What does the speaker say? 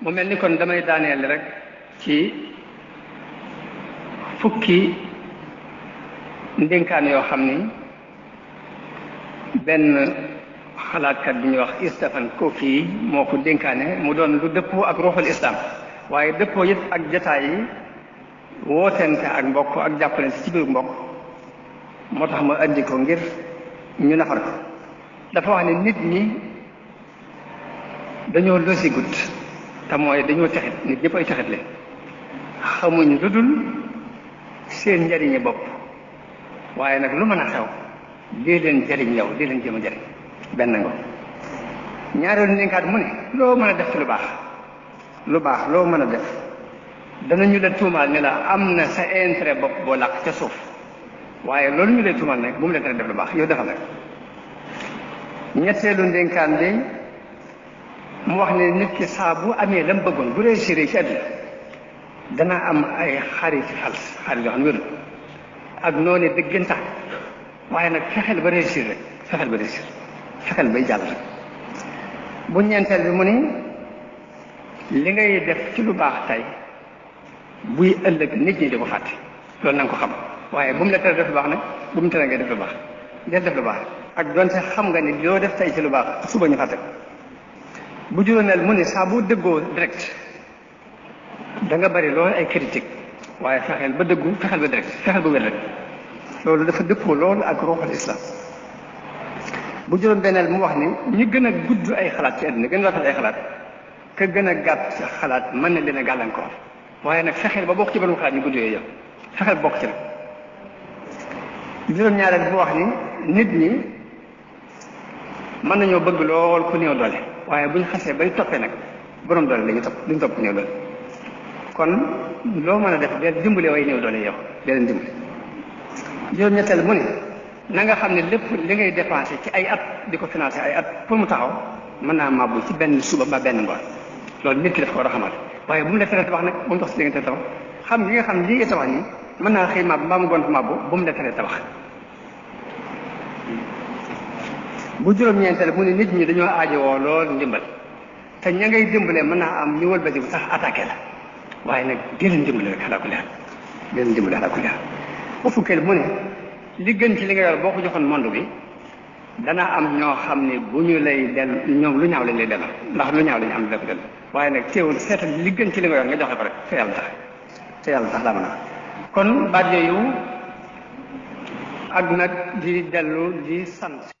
mu mel ni kon damay daaneel rek ci fukki ndénkaan yoo xam ni benn xalaatkat bi ñuy wax Stephen Covey moo ko dénkaane mu doon lu dëppoo ak ruuxul islam waaye dëppoo it ak jataay yi wootente ak mbokk ak jàppalante ci biir mbokk moo tax ma andi ko ngir ñu nafar ko dafa wax ne nit ñi dañoo losi gut te mooy dañoo texit nit ñëpp ay texit leen xamuñ lu dul seen njariñi bopp waaye nag lu mën a xew dee leen jariñ yow dee leen jéem a jariñ benn ngo ñaareelu ndénkaat mu ne loo mën a def ci lu baax loo mën a def danañu la tuumaal ne la am na sa intérêt bopp boo làq ca suuf waaye loolu ñu lay tuumaal nag bu mu la tere def lu baax yow defal nag ñetteelu ndénkaan bi mu wax ne nit ki saa bu amee lam bëggoon bu réussir ci àddina dana am ay xarit xarit yoo xam ne wérul ak noonu dëggantaan waaye nag fexeel ba réussir rek fexeel bay jàll rek bu ñeenteel bi mu ni li ngay def ci lu baax tey buy ëllëg nit ñi di ko fàtte loolu na nga ko xam waaye bu mu la tere def lu baax nag bu mu tere ngay def lu baax del def lu baax ak doonte xam nga ni loo def tey ci lu baax suba ñu fàtte bu juróomeel mu ni saa bu dëggoo direct da nga bari loolu ay critique waaye fexeel ba dëggu fexeel ba direct fexeel ba wér rek loolu dafa dëppoo loolu ak ruuxul islam bu juróom benneel mu wax ni ñu gën a gudd ay xalaat ci àddina gën a rafet ay xalaat ka gën a gàtt xalaat mën na leen a gàllankoor waaye nag fexeel ba bokk ci borom xalaat ñu gudd yooyu yow fexeel bokk ci nag juróom ñaareel bu wax ni nit ñi mën nañoo bëgg lool ku néew doole waaye bu ñu xasee bay toppee nag borom doole la ñu topp duñ topp ku néew doole kon loo mën a def deel dimbale way néew doole yow dee leen dimbale juróom ñetteel mu ne na nga xam ne lépp li ngay dépensé ci ay at di ko financé ay at pour mu taxaw mën naa màbbu ci benn suba ba benn ngoon loolu nit ki daf ko war a xamal waaye bu mu la teree tabax nag bu mu tax si diggante tabax xam gi nga xam lii nga tabax nii mën naa xëy màbb mbaa mu gont màbbu bu mu la teree tabax bu juróom-ñeenteel mu ne nit ñi dañoo aajowoo lool ndimbal te ña ngay dimbalee mën naa am ñu wëlbati bu sax attaqué la waaye nag di leen dimbale rek xalaa ko leer di leen dimbale xalaa ko leer bu fukkeel mu ne li gën ci li nga yor boo ko joxoon monde bi dana am ñoo xam ne bu ñu lay del ñoom lu ñaaw lañ lay delal ndax lu ñaaw lañu am def del waaye nag teewul seetal li gën ci li nga yor nga joxe ko rek te yàlla tax laa mën a kon baat yooyu ak nag di dellu di sant